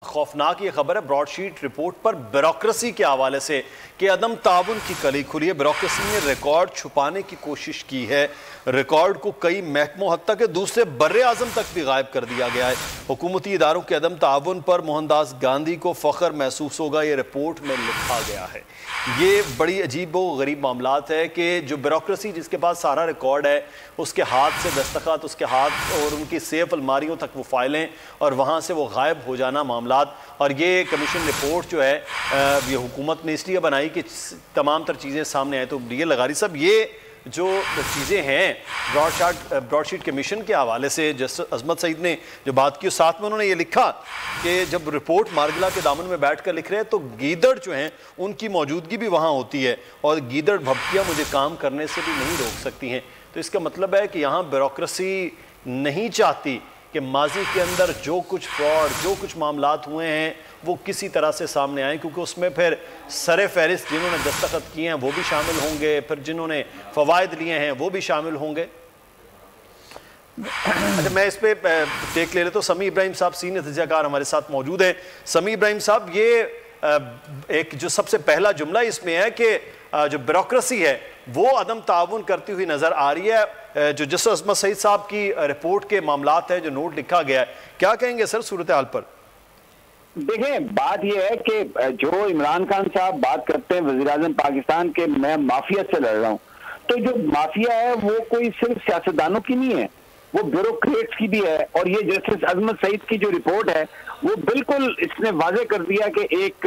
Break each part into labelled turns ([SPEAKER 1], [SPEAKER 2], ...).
[SPEAKER 1] خوفناک یہ خبر ہے براڈ شیٹ رپورٹ پر بیوروکریسی کے حوالے سے کہ عدم تعاون کی کلی کھلی ہے۔ بیوروکریسی نے ریکارڈ چھپانے کی کوشش کی ہے، ریکارڈ کو کئی محکموں حتیٰ کہ دوسرے بر اعظم تک بھی غائب کر دیا گیا ہے۔ حکومتی اداروں کے عدم تعاون پر موہن داس گاندھی کو فخر محسوس ہوگا، یہ رپورٹ میں لکھا گیا ہے۔ یہ بڑی عجیب و غریب معاملات ہے کہ جو بیوروکریسی جس کے پاس سارا ریکارڈ ہے، اس کے ہاتھ سے دستخط، اس کے ہاتھ اور ان کی سیف الماریوں تک وہ فائلیں اور وہاں سے وہ غائب ہو جانا معاملات۔ اور یہ کمیشن رپورٹ جو ہے یہ حکومت نے اس لیے بنائی کہ تمام تر چیزیں سامنے آئیں۔ تو یہ لغاری صاحب، یہ جو چیزیں ہیں براڈ شیٹ کمیشن کے حوالے سے جسٹس عصمت سعید نے جو بات کی، اور ساتھ میں انہوں نے یہ لکھا کہ جب رپورٹ مارگلا کے دامن میں بیٹھ کر لکھ رہے ہیں تو گیدڑ جو ہیں ان کی موجودگی بھی وہاں ہوتی ہے، اور گیدڑ بھبکیاں مجھے کام کرنے سے بھی نہیں روک سکتی ہیں۔ تو اس کا مطلب ہے کہ یہاں بیوروکریسی نہیں چاہتی کہ ماضی کے اندر جو کچھ فراڈ، جو کچھ معاملات ہوئے ہیں وہ کسی طرح سے سامنے آئیں، کیونکہ اس میں پھر سر فہرست جنہوں نے دستخط کیے ہیں وہ بھی شامل ہوں گے، پھر جنہوں نے فوائد لیے ہیں وہ بھی شامل ہوں گے۔ اچھا، میں اس پہ ٹیک لے لیتا ہوں۔ سمیع ابراہیم صاحب سینئر تجزیہ کار ہمارے ساتھ موجود ہیں۔ سمیع ابراہیم صاحب، یہ ایک جو سب سے پہلا جملہ اس میں ہے کہ جو بیوروکریسی ہے وہ عدم تعاون کرتی ہوئی نظر آ رہی ہے۔ جو جسٹس عصمت سعید صاحب کی رپورٹ کے معاملات ہیں جو نوٹ لکھا گیا ہے، کیا کہیں گے سر صورتحال پر؟
[SPEAKER 2] دیکھیں، بات یہ ہے کہ جو عمران خان صاحب بات کرتے ہیں وزیر اعظم پاکستان کے میں مافیا سے لڑ رہا ہوں، تو جو مافیا ہے وہ کوئی صرف سیاستدانوں کی نہیں ہے، وہ بیوروکریٹس کی بھی ہے۔ اور یہ جسٹس عصمت سعید کی جو رپورٹ ہے وہ بالکل اس نے واضح کر دیا کہ ایک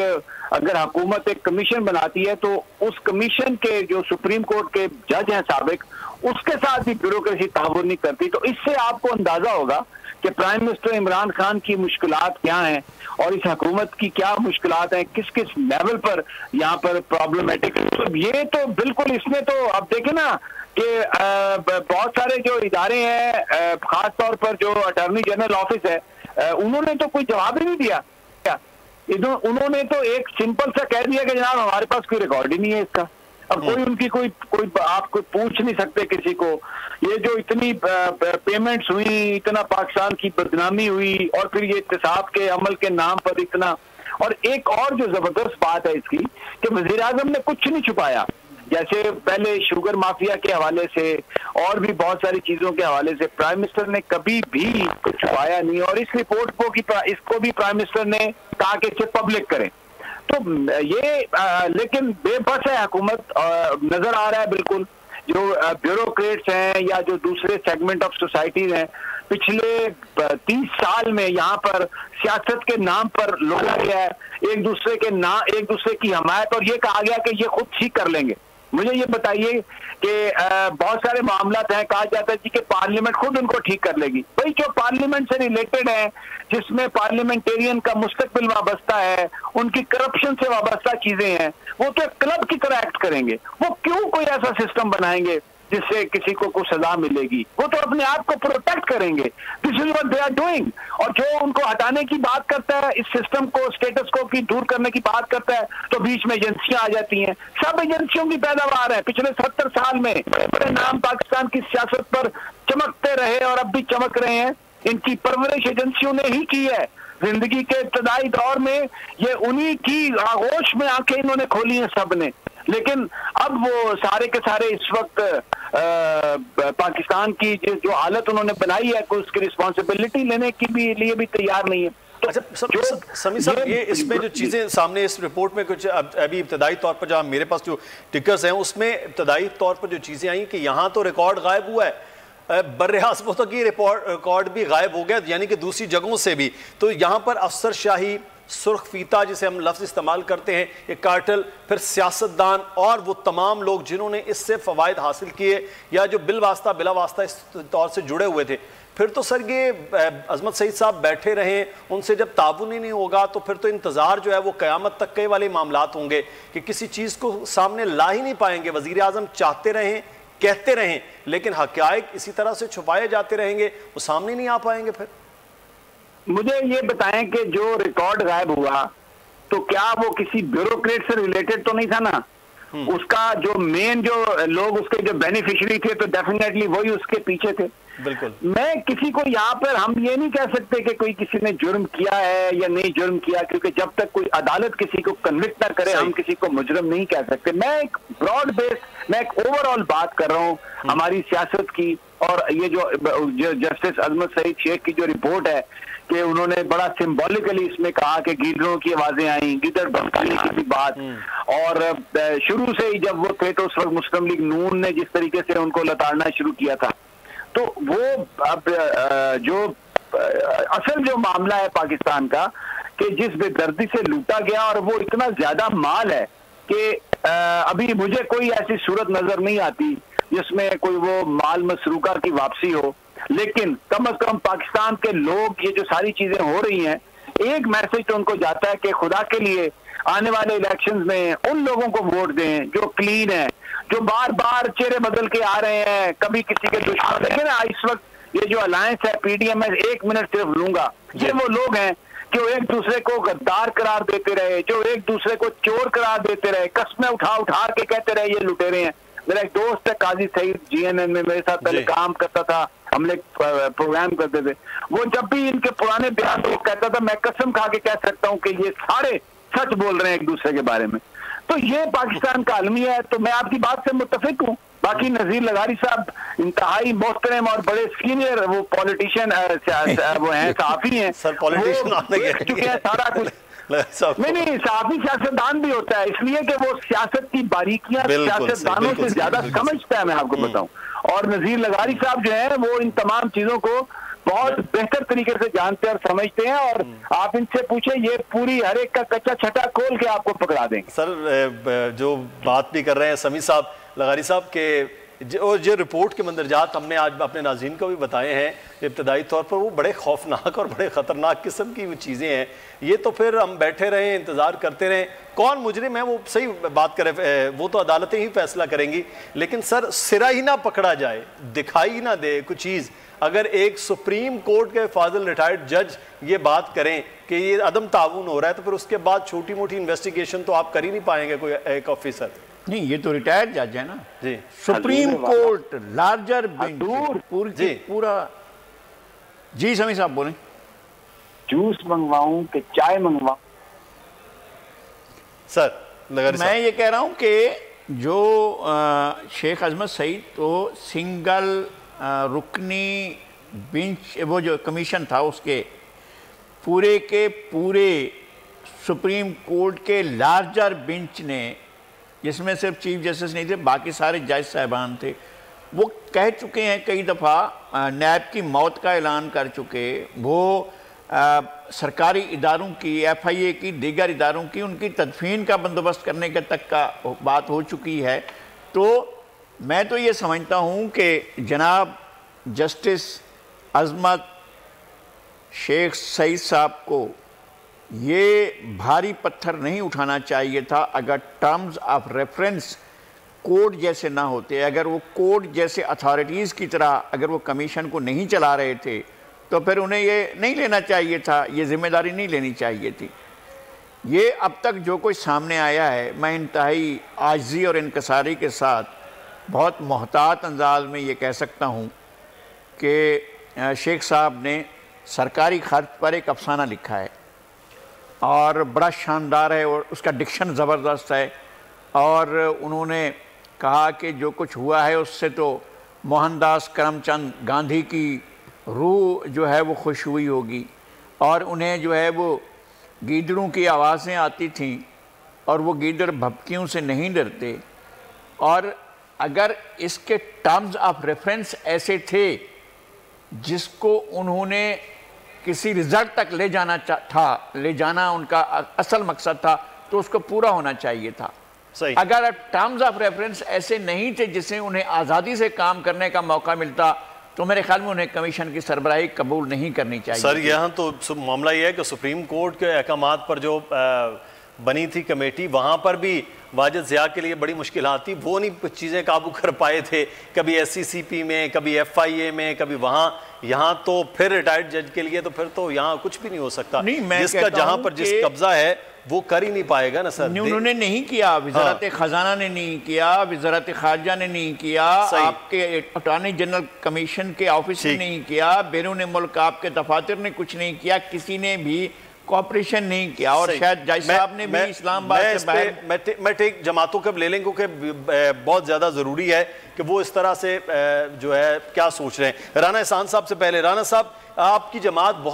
[SPEAKER 2] اگر حکومت ایک کمیشن بناتی ہے تو اس کمیشن کے جو سپریم کورٹ کے جج ہیں سابق، اس کے ساتھ بھی بیوروکریسی تعاون نہیں کرتی۔ تو اس سے آپ کو اندازہ ہوگا کہ پرائم منسٹر عمران خان کی مشکلات کیا ہیں اور اس حکومت کی کیا مشکلات ہیں، کس کس لیول پر یہاں پر پرابلمیٹک ہے۔ یہ تو بالکل اس میں تو اب دیکھیں نا کہ بہت سارے جو ادارے ہیں، خاص طور پر جو اٹارنی جنرل آفس ہے، انہوں نے تو کوئی جواب ہی نہیں دیا۔ انہوں نے تو ایک سمپل سا کہہ دیا کہ جناب ہمارے پاس کوئی ریکارڈ ہی نہیں ہے اس کا۔ اب کوئی ان کی کوئی آپ کو پوچھ نہیں سکتے کسی کو۔ یہ جو اتنی پیمنٹس ہوئی، اتنا پاکستان کی بدنامی ہوئی، اور پھر یہ احتساب کے عمل کے نام پر اتنا، اور ایک اور جو زبردست بات ہے اس کی کہ وزیر اعظم نے کچھ نہیں چھپایا، جیسے پہلے شوگر مافیا کے حوالے سے اور بھی بہت ساری چیزوں کے حوالے سے پرائم منسٹر نے کبھی بھی کچھ چھپایا نہیں، اور اس رپورٹ کو اس کو بھی پرائم منسٹر نے کہا کہ اسے پبلک کریں۔ تو یہ لیکن بے بس ہے حکومت، نظر آ رہا ہے بالکل جو بیوروکریٹس ہیں یا جو دوسرے سیگمنٹ آف سوسائٹیز ہیں، پچھلے 30 سال میں یہاں پر سیاست کے نام پر لوٹا گیا ہے، ایک دوسرے کی حمایت، اور یہ کہا گیا کہ یہ خود ٹھیک کر لیں گے۔ مجھے یہ بتائیے کہ بہت سارے معاملات ہیں، کہا جاتا ہے جی کہ پارلیمنٹ خود ان کو ٹھیک کر لے گی۔ بھئی جو پارلیمنٹ سے ریلیٹڈ ہیں، جس میں پارلیمنٹیرین کا مستقبل وابستہ ہے، ان کی کرپشن سے وابستہ چیزیں ہیں، وہ تو ایک کلب کی طرح ایکٹ کریں گے۔ وہ کیوں کوئی ایسا سسٹم بنائیں گے جس سے کسی کو کوئی سزا ملے گی؟ وہ تو اپنے آپ کو پروٹیکٹ کریں گے۔ This is what they are doing. اور جو ان کو ہٹانے کی بات کرتا ہے، اس سسٹم کو، اسٹیٹس کو کی دور کرنے کی بات کرتا ہے، تو بیچ میں ایجنسیاں آ جاتی ہیں۔ سب ایجنسیوں کی پیداوار ہے۔ پچھلے 70 سال میں بڑے نام پاکستان کی سیاست پر چمکتے رہے اور اب بھی چمک رہے ہیں۔ ان کی پرورش ایجنسیوں نے ہی کی ہے۔ زندگی کے ابتدائی دور میں یہ انہی کی آغوش میں آنکھیں انہوں نے کھولی ہیں سب نے، لیکن اب وہ سارے کے سارے اس وقت پاکستان کی جو حالت انہوں نے بنائی ہے، کوئی اس کی رسپانسبلٹی لینے کی بھی لیے بھی تیار نہیں ہے۔
[SPEAKER 1] اچھا سمیع صاحب، یہ اس میں جو چیزیں سامنے اس رپورٹ میں کچھ ابھی ابتدائی طور پر جہاں میرے پاس جو ٹکرز ہیں اس میں ابتدائی طور پر جو چیزیں آئیں کہ یہاں تو ریکارڈ غائب ہوا ہے، بر اعظموں تک یہ ریکارڈ بھی غائب ہو گیا، یعنی کہ دوسری جگہوں سے بھی۔ تو یہاں پر افسر شاہی، سرخ فیتا جسے ہم لفظ استعمال کرتے ہیں، یہ کارٹل، پھر سیاستدان اور وہ تمام لوگ جنہوں نے اس سے فوائد حاصل کیے یا جو بالواسطہ بلا واسطہ اس طور سے جڑے ہوئے تھے، پھر تو سر یہ عصمت سعید صاحب بیٹھے رہیں، ان سے جب تعاون ہی نہیں ہوگا تو پھر تو انتظار جو ہے وہ قیامت تک کے والے معاملات ہوں گے کہ کسی چیز کو سامنے لا ہی نہیں پائیں گے۔ وزیر اعظم چاہتے رہیں، کہتے رہیں، لیکن حقائق اسی طرح سے چھپائے جاتے رہیں گے، وہ سامنے نہیں آ پائیں گے۔ پھر
[SPEAKER 2] مجھے یہ بتائیں کہ جو ریکارڈ غائب ہوا تو کیا وہ کسی بیوروکریٹ سے ریلیٹڈ تو نہیں تھا نا؟ اس کا جو مین جو لوگ اس کے جو بینیفیشری تھے تو ڈیفینیٹلی وہی اس کے پیچھے تھے.
[SPEAKER 1] بالکل.
[SPEAKER 2] میں کسی کو یہاں پر ہم یہ نہیں کہہ سکتے کہ کوئی کسی نے جرم کیا ہے یا نہیں جرم کیا, کیونکہ جب تک کوئی عدالت کسی کو کنوکٹ نہ کرے ہم کسی کو مجرم نہیں کہہ سکتے. میں ایک براڈ بیس, میں ایک اوور آل بات کر رہا ہوں ہماری سیاست کی, اور یہ جو جسٹس عظمت سعید شیخ کی جو رپورٹ ہے کہ انہوں نے بڑا سمبولکلی اس میں کہا کہ گیدڑوں کی آوازیں آئیں, گیدڑ بھڑکانے کی بھی بات, اور شروع سے ہی جب وہ تھے تو اس وقت مسلم لیگ نون نے جس طریقے سے ان کو لتاڑنا شروع کیا تھا, تو وہ اب جو اصل جو معاملہ ہے پاکستان کا کہ جس بے دردی سے لوٹا گیا, اور وہ اتنا زیادہ مال ہے کہ ابھی مجھے کوئی ایسی صورت نظر نہیں آتی جس میں کوئی وہ مال مسروقہ کی واپسی ہو, لیکن کم از کم پاکستان کے لوگ یہ جو ساری چیزیں ہو رہی ہیں, ایک میسج تو ان کو جاتا ہے کہ خدا کے لیے آنے والے الیکشنز میں ان لوگوں کو ووٹ دیں جو کلین ہیں, جو بار بار چہرے بدل کے آ رہے ہیں, کبھی کسی کے دشمن. لیکن اس وقت یہ جو الائنس ہے پی ڈی ایم, میں ایک منٹ صرف لوں گا, یہ وہ لوگ ہیں کہ وہ ایک دوسرے کو غدار قرار دیتے رہے, جو ایک دوسرے کو چور قرار دیتے رہے, قسمیں اٹھا اٹھا کے کہتے رہے یہ لٹیرے ہیں. میرا ایک دوست ہے قاضی سعید, جی این این میں میرے ساتھ پہلے کام کرتا تھا, ہم لوگ پروگرام کرتے تھے, وہ جب بھی ان کے پرانے بیان کو کہتا تھا میں قسم کھا کے کہہ سکتا ہوں کہ یہ سارے سچ بول رہے ہیں ایک دوسرے کے بارے میں. تو یہ پاکستان کا عالمی ہے. تو میں آپ کی بات سے متفق ہوں. باقی نذیر لغاری صاحب انتہائی محترم اور بڑے سینئر وہ پولیٹیشین وہ ہیں, صحافی ہیں, دیکھ چکے ہیں سارا کچھ. نہیں, صحافی سیاستدان بھی ہوتا ہے, اس لیے کہ وہ سیاست کی باریکیاں سیاستدانوں سے زیادہ سمجھتا ہے, میں آپ کو بتاؤں. اور نذیر لغاری صاحب جو ہیں وہ ان تمام چیزوں کو بہت بہتر طریقے سے جانتے اور سمجھتے ہیں, اور آپ ان سے پوچھیں یہ پوری ہر ایک کا کچا چھٹا کھول کے آپ کو پکڑا دیں گے.
[SPEAKER 1] سر جو بات بھی کر رہے ہیں سمیع صاحب, لغاری صاحب, کہ جو رپورٹ کے مندرجات ہم نے آج اپنے ناظرین کو بھی بتائے ہیں ابتدائی طور پر, وہ بڑے خوفناک اور بڑے خطرناک قسم کی وہ چیزیں ہیں. یہ تو پھر ہم بیٹھے رہیں, انتظار کرتے رہیں, کون مجرم ہے وہ صحیح بات کرے, وہ تو عدالتیں ہی فیصلہ کریں گی, لیکن سر سرا ہی نہ پکڑا جائے, دکھائی نہ دے کچھ چیز. اگر ایک سپریم کورٹ کے فاضل ریٹائرڈ جج یہ بات کریں کہ یہ عدم تعاون ہو رہا ہے, تو پھر اس کے بعد چھوٹی موٹی انویسٹیگیشن تو آپ کر ہی نہیں پائیں گے کوئی ایک آفیسر.
[SPEAKER 3] نہیں, یہ تو ریٹائرڈ جج ہے نا. جی, سپریم کورٹ لارجر بینچ پورا. جی سمیع صاحب بولیں.
[SPEAKER 2] جوس منگواؤں کہ چائے منگواؤں؟
[SPEAKER 1] سر
[SPEAKER 3] میں یہ کہہ رہا ہوں کہ جو شیخ عظمت سعید تو سنگل رکنی بینچ, وہ جو کمیشن تھا اس کے پورے سپریم کورٹ کے لارجر بینچ نے, جس میں صرف چیف جسٹس نہیں تھے, باقی سارے جج صاحبان تھے, وہ کہہ چکے ہیں کئی دفعہ, نیب کی موت کا اعلان کر چکے, وہ سرکاری اداروں کی, ایف آئی اے کی, دیگر اداروں کی, ان کی تدفین کا بندوبست کرنے کے تک کا بات ہو چکی ہے. تو میں تو یہ سمجھتا ہوں کہ جناب جسٹس عظمت شیخ سعید صاحب کو یہ بھاری پتھر نہیں اٹھانا چاہیے تھا اگر ٹرمز آف ریفرنس کورٹ جیسے نہ ہوتے. اگر وہ کورٹ جیسے اتھارٹیز کی طرح اگر وہ کمیشن کو نہیں چلا رہے تھے تو پھر انہیں یہ نہیں لینا چاہیے تھا, یہ ذمہ داری نہیں لینی چاہیے تھی. یہ اب تک جو کوئی سامنے آیا ہے, میں انتہائی عاجزی اور انکساری کے ساتھ بہت محتاط انداز میں یہ کہہ سکتا ہوں کہ شیخ صاحب نے سرکاری خرچ پر ایک افسانہ لکھا ہے, اور بڑا شاندار ہے, اور اس کا ڈکشن زبردست ہے, اور انہوں نے کہا کہ جو کچھ ہوا ہے اس سے تو موہن داس کرم چند گاندھی کی روح جو ہے وہ خوش ہوئی ہوگی, اور انہیں جو ہے وہ گیدڑوں کی آوازیں آتی تھیں, اور وہ گیدڑ بھبکیوں سے نہیں ڈرتے. اور اگر اس کے ٹرمز آف ریفرنس ایسے تھے جس کو انہوں نے کسی رزلٹ تک لے جانا ان کا اصل مقصد تھا, تو اس کو پورا ہونا چاہیے تھا. اگر ٹرمز آف ریفرنس ایسے نہیں تھے جس سے انہیں آزادی سے کام کرنے کا موقع ملتا, تو میرے خیال میں انہیں کمیشن کی سربراہی قبول نہیں کرنی چاہیے.
[SPEAKER 1] سر یہاں تو معاملہ یہ ہے کہ سپریم کورٹ کے احکامات پر جو بنی تھی کمیٹی, وہاں پر بھی واجد ضیاء کے لیے بڑی مشکلات تھی, وہ نہیں چیزیں قابو کر پائے تھے, کبھی ایس سی سی پی میں, کبھی ایف آئی اے میں, کبھی وہاں, یہاں تو پھر ریٹائرڈ جج کے لیے تو پھر تو یہاں کچھ بھی نہیں ہو سکتا. جس کا جہاں پر جس قبضہ ہے وہ کر ہی نہیں پائے گا نا سر.
[SPEAKER 3] انہوں نے نہیں کیا, وزارت خزانہ نے نہیں کیا, وزارت خارجہ نے نہیں کیا, آپ کے اٹارنی جنرل کمیشن کے آفس نے نہیں کیا, بیرون ملک آپ کے دفاتر نے کچھ نہیں کیا, کسی نے بھی کوآپریشن نہیں کیا, اور شاید جج صاحب نے بھی اسلام آباد سے باہر.
[SPEAKER 1] میں ٹیک جماعتوں کے لے لیں کیونکہ بہت زیادہ ضروری ہے کہ وہ اس طرح سے جو ہے کیا سوچ رہے ہیں. رانا احسان صاحب سے پہلے, رانا صاحب آپ کی جماعت بہت